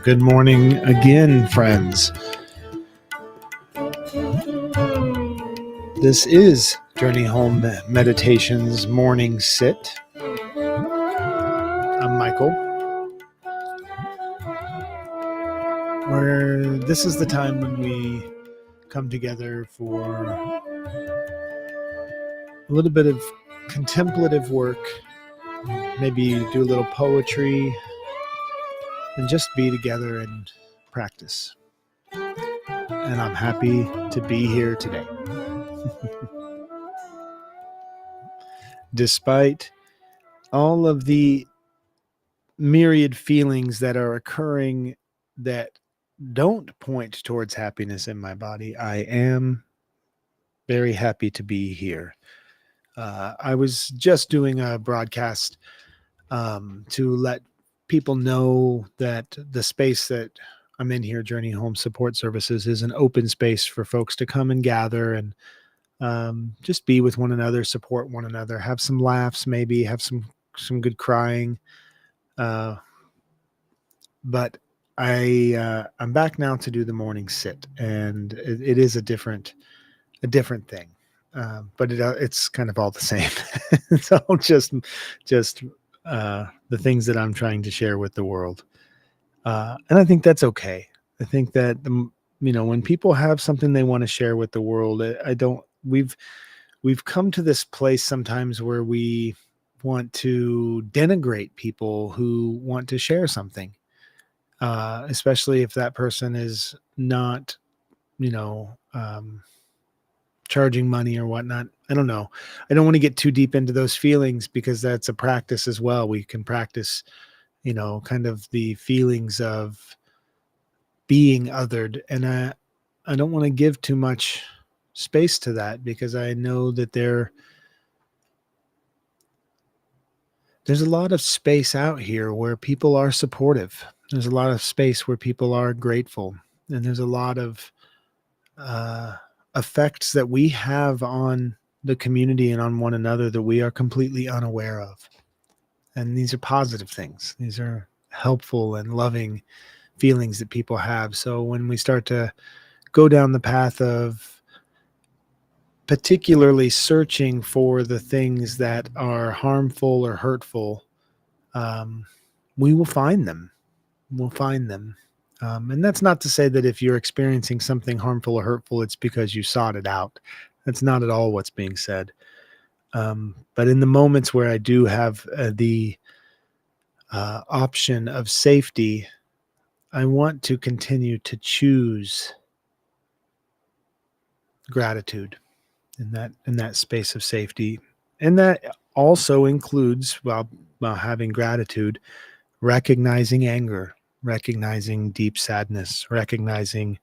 Good morning again, friends. This is Journey Home Meditations Morning Sit. I'm Michael. This is the time when we come together for a little bit of contemplative work, maybe do a little poetry, and just be together and practice. And I'm happy to be here today. Despite all of the myriad feelings that are occurring that don't point towards happiness in my body, I am very happy to be here. I was just doing a broadcast to let people know that the space that I'm in here, Journey Home Support Services, is an open space for folks to come and gather and just be with one another, support one another, have some laughs, maybe have some good crying. But I'm back now to do the morning sit, and it is a different thing. But it's kind of all the same. It's all just the things that I'm trying to share with the world. And I think that's okay. I think that, when people have something they want to share with the world, we've come to this place sometimes where we want to denigrate people who want to share something, especially if that person is not, charging money or whatnot. I don't know. I don't want to get too deep into those feelings because that's a practice as well. We can practice, kind of the feelings of being othered. And I don't want to give too much space to that because I know that there's a lot of space out here where people are supportive. There's a lot of space where people are grateful. And there's a lot of effects that we have on the community and on one another that we are completely unaware of. And these are positive things. These are helpful and loving feelings that people have. So when we start to go down the path of particularly searching for the things that are harmful or hurtful, we will find them. We'll find them. And that's not to say that if you're experiencing something harmful or hurtful, it's because you sought it out. That's not at all what's being said. But in the moments where I do have the option of safety, I want to continue to choose gratitude in that space of safety. And that also includes, while having gratitude, recognizing anger, recognizing deep sadness, recognizing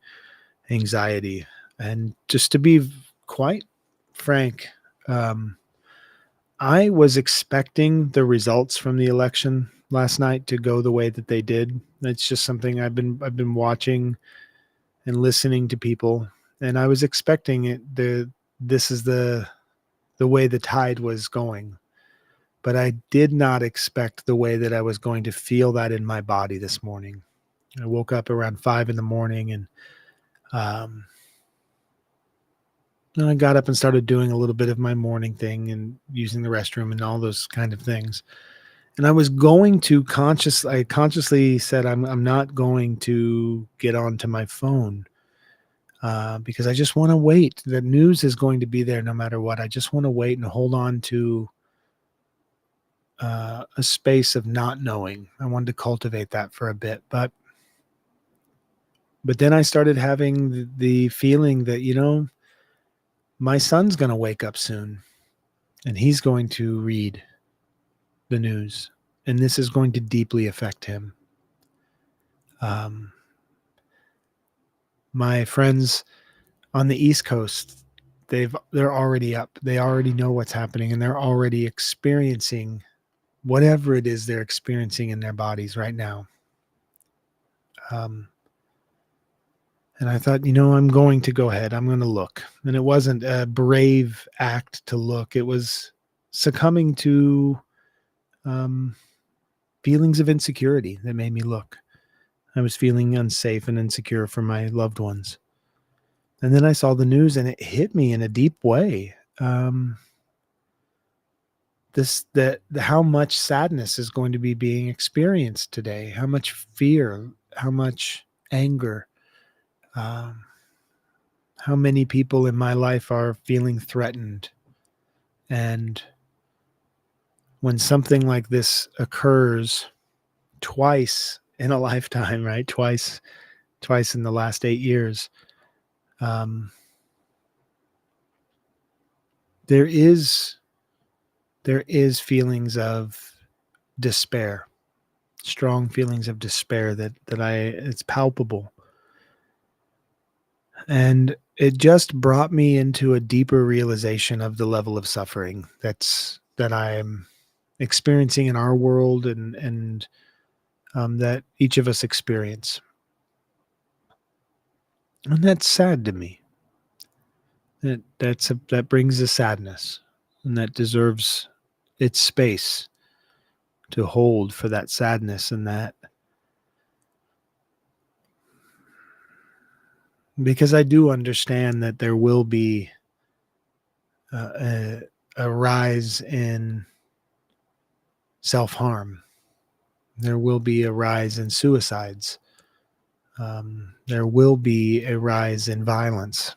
anxiety. And just to be quite frank, I was expecting the results from the election last night to go the way that they did. It's just something I've been watching and listening to people, and I was expecting it. This is the way the tide was going. But I did not expect the way that I was going to feel that in my body this morning. I woke up around 5 a.m. and I got up and started doing a little bit of my morning thing and using the restroom and all those kind of things. And I was going to I consciously said, I'm not going to get onto my phone because I just want to wait. The news is going to be there no matter what. I just want to wait and hold on to a space of not knowing. I wanted to cultivate that for a bit, but then I started having the feeling that, my son's going to wake up soon and he's going to read the news, and this is going to deeply affect him. My friends on the East Coast, they're already up. They already know what's happening, and they're already experiencing whatever it is they're experiencing in their bodies right now. Um, and I thought, I'm going to go ahead. I'm going to look. And it wasn't a brave act to look. It was succumbing to um, feelings of insecurity that made me look. I was feeling unsafe and insecure for my loved ones. And then I saw the news and it hit me in a deep way. How much sadness is going to be being experienced today, how much fear, how much anger, um, how many people in my life are feeling threatened. And when something like this occurs twice in a lifetime, right? Twice in the last 8 years, um, there is feelings of despair, strong feelings of despair that it's palpable. And it just brought me into a deeper realization of the level of suffering that I'm experiencing in our world, and that each of us experience. And that's sad to me. That brings a sadness, and that deserves its space to hold for that sadness, and that, because I do understand that there will be a rise in self-harm. There will be a rise in suicides. There will be a rise in violence.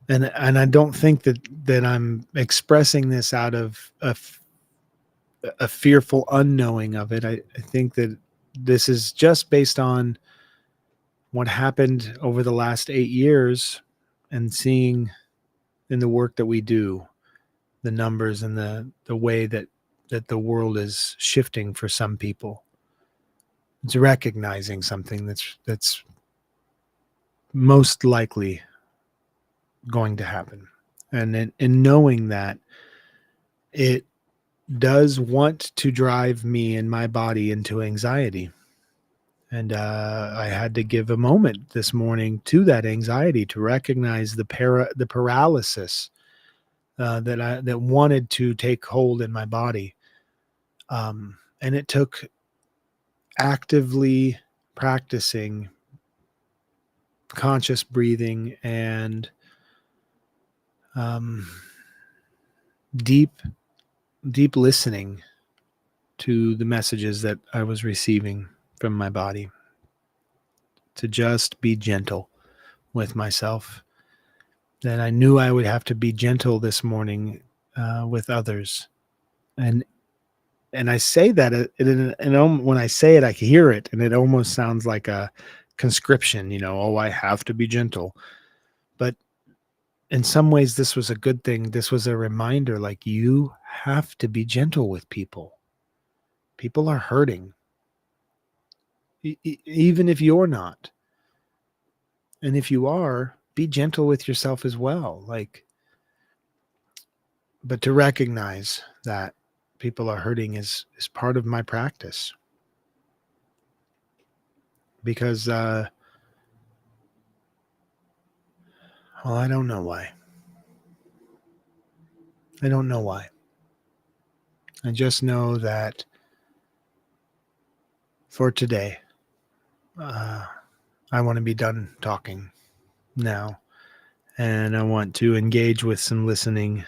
And I don't think that I'm expressing this out of a fearful unknowing of it. I think that this is just based on what happened over the last 8 years, and seeing in the work that we do, the numbers and the way that the world is shifting for some people. It's recognizing something that's most likely going to happen. And in knowing that, it does want to drive me and my body into anxiety. And I had to give a moment this morning to that anxiety, to recognize the paralysis that wanted to take hold in my body. And it took actively practicing conscious breathing and um, deep listening to the messages that I was receiving from my body, to just be gentle with myself. That I knew I would have to be gentle this morning with others. And I say that when I say it, I hear it, and it almost sounds like a conscription, oh, I have to be gentle. But in some ways, this was a good thing. This was a reminder, like, you have to be gentle with people. People are hurting, even if you're not. And if you are, be gentle with yourself as well. But to recognize that people are hurting is part of my practice. Because, I don't know why. I don't know why. I just know that for today, I want to be done talking now. And I want to engage with some listening.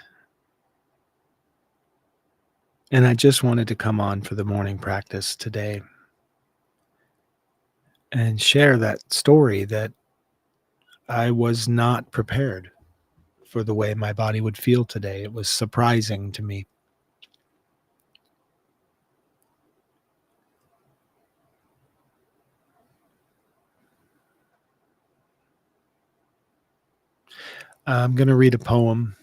And I just wanted to come on for the morning practice today and share that story, that I was not prepared for the way my body would feel today. It was surprising to me. I'm going to read a poem.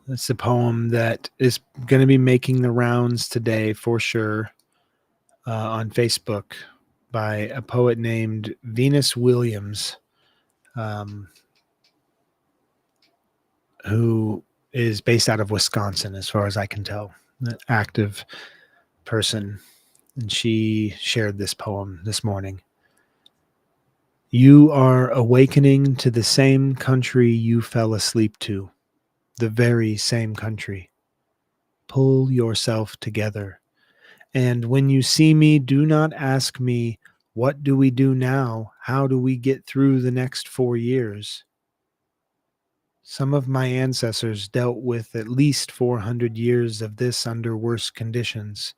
It's a poem that is going to be making the rounds today for sure on Facebook, by a poet named Venus Williams. who is based out of Wisconsin, as far as I can tell, an active person. And she shared this poem this morning. You are awakening to the same country you fell asleep to, the very same country. Pull yourself together. And when you see me, do not ask me, what do we do now? How do we get through the next 4 years? Some of my ancestors dealt with at least 400 years of this under worse conditions.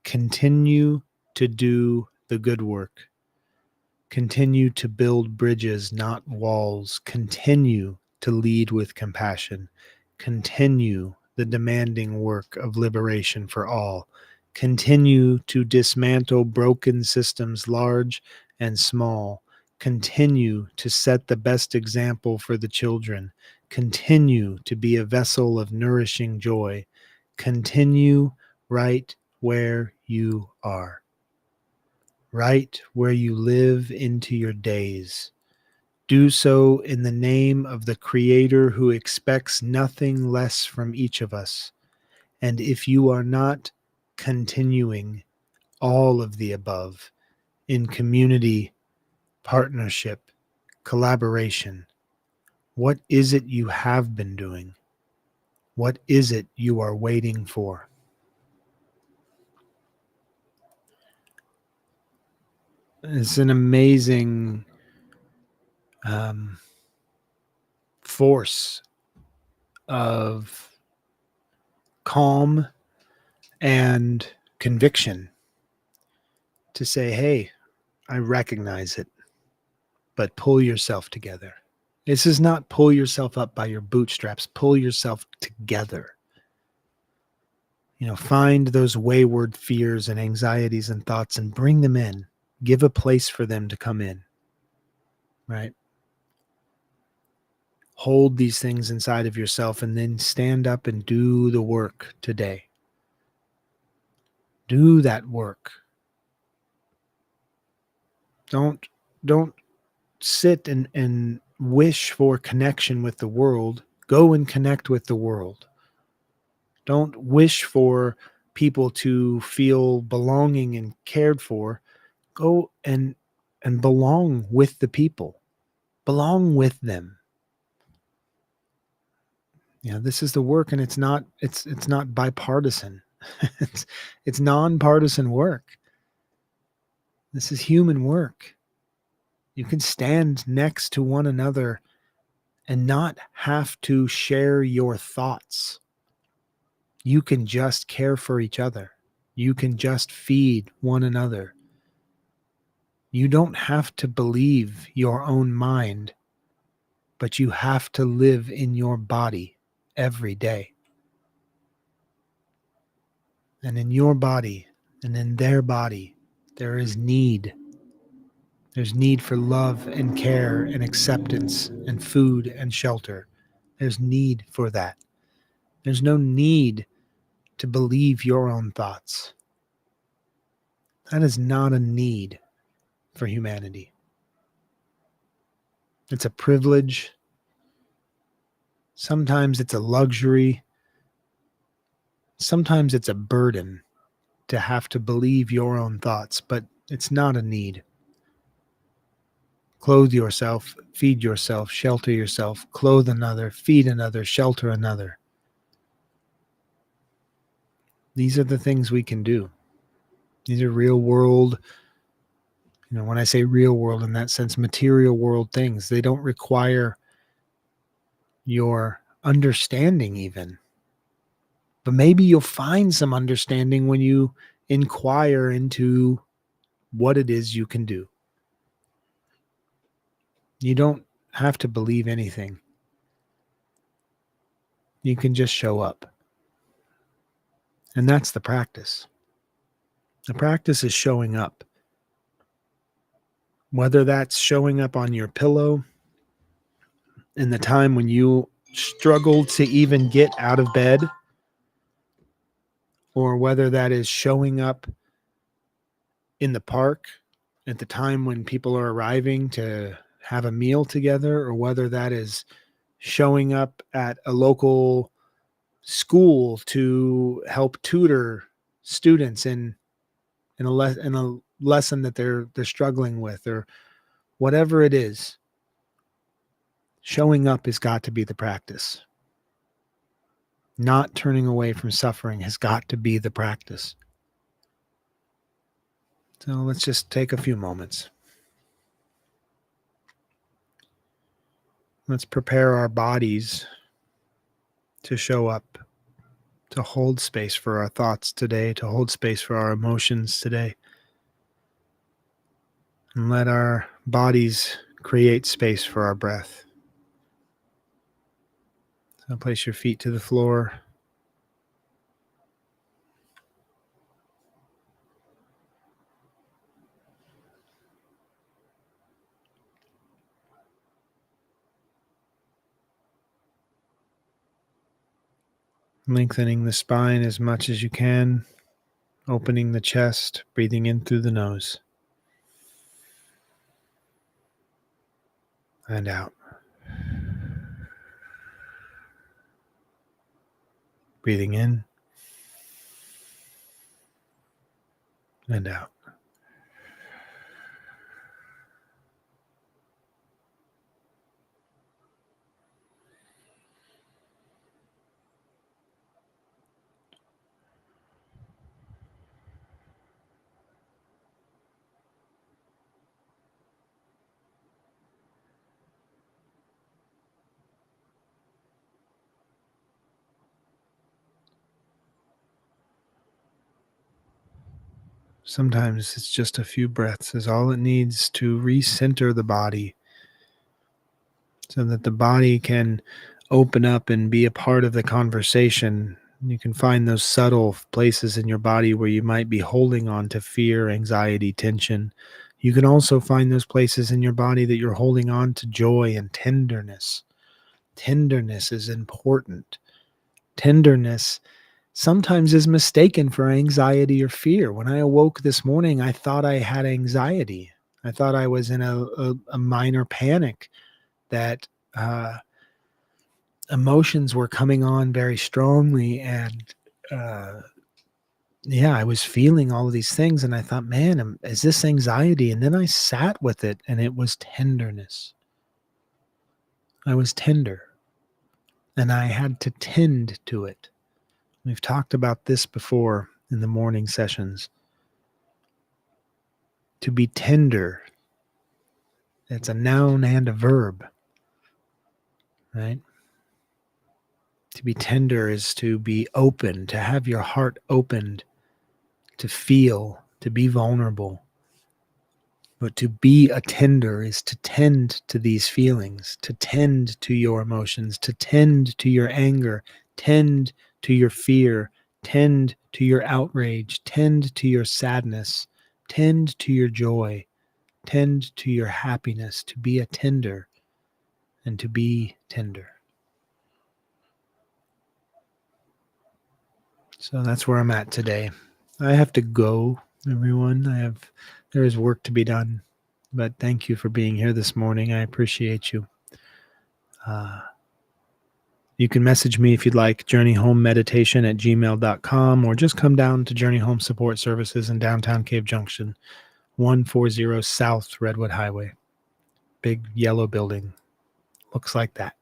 Continue to do the good work. Continue to build bridges, not walls. Continue to lead with compassion. Continue the demanding work of liberation for all. Continue to dismantle broken systems, large and small. Continue to set the best example for the children. Continue to be a vessel of nourishing joy. Continue right where you are, right where you live into your days. Do so in the name of the Creator who expects nothing less from each of us. And if you are not continuing all of the above in community, partnership, collaboration, what is it you have been doing? What is it you are waiting for? It's an amazing um, force of calm and conviction to say, hey, I recognize it, but pull yourself together. This is not pull yourself up by your bootstraps, pull yourself together. Find those wayward fears and anxieties and thoughts and bring them in. Give a place for them to come in, right? Hold these things inside of yourself and then stand up and do the work today. Do that work. Don't sit and wish for connection with the world. Go and connect with the world. Don't wish for people to feel belonging and cared for. Go and belong with the people. Belong with them. This is the work, and it's not bipartisan. it's nonpartisan work. This is human work. You can stand next to one another and not have to share your thoughts. You can just care for each other. You can just feed one another. You don't have to believe your own mind, but you have to live in your body every day. And in your body and in their body, there is need. There's need for love and care and acceptance and food and shelter. There's need for that. There's no need to believe your own thoughts. That is not a need for humanity. It's a privilege. Sometimes it's a luxury. Sometimes it's a burden to have to believe your own thoughts, but it's not a need. Clothe yourself, feed yourself, shelter yourself, clothe another, feed another, shelter another. These are the things we can do. These are real world, when I say real world in that sense, material world things. They don't require your understanding even. But maybe you'll find some understanding when you inquire into what it is you can do. You don't have to believe anything. You can just show up. And that's the practice. The practice is showing up. Whether that's showing up on your pillow in the time when you struggle to even get out of bed, or whether that is showing up in the park at the time when people are arriving to have a meal together, or whether that is showing up at a local school to help tutor students in a lesson that they're struggling with, or whatever it is. Showing up has got to be the practice. Not turning away from suffering has got to be the practice. So let's just take a few moments. Let's prepare our bodies to show up, to hold space for our thoughts today, to hold space for our emotions today. And let our bodies create space for our breath. So place your feet to the floor. Lengthening the spine as much as you can, opening the chest, breathing in through the nose and out. Breathing in and out. Sometimes it's just a few breaths is all it needs to recenter the body so that the body can open up and be a part of the conversation. You can find those subtle places in your body where you might be holding on to fear, anxiety, tension. You can also find those places in your body that you're holding on to joy and tenderness. Tenderness is important. Tenderness sometimes is mistaken for anxiety or fear. When I awoke this morning, I thought I had anxiety. I thought I was in a minor panic, that emotions were coming on very strongly. And yeah, I was feeling all of these things. And I thought, man, is this anxiety? And then I sat with it, and it was tenderness. I was tender, and I had to tend to it. We've talked about this before in the morning sessions. To be tender, it's a noun and a verb, right? To be tender is to be open, to have your heart opened, to feel, to be vulnerable. But to be a tender is to tend to these feelings, to tend to your emotions, to tend to your anger, tend to your fear, tend to your outrage, tend to your sadness, tend to your joy, tend to your happiness, to be a tender and to be tender. So that's where I'm at today. I have to go, everyone. There is work to be done, but thank you for being here this morning. I appreciate you. You can message me if you'd like, journeyhomemeditation@gmail.com, or just come down to Journey Home Support Services in downtown Cave Junction, 140 South Redwood Highway. Big yellow building. Looks like that.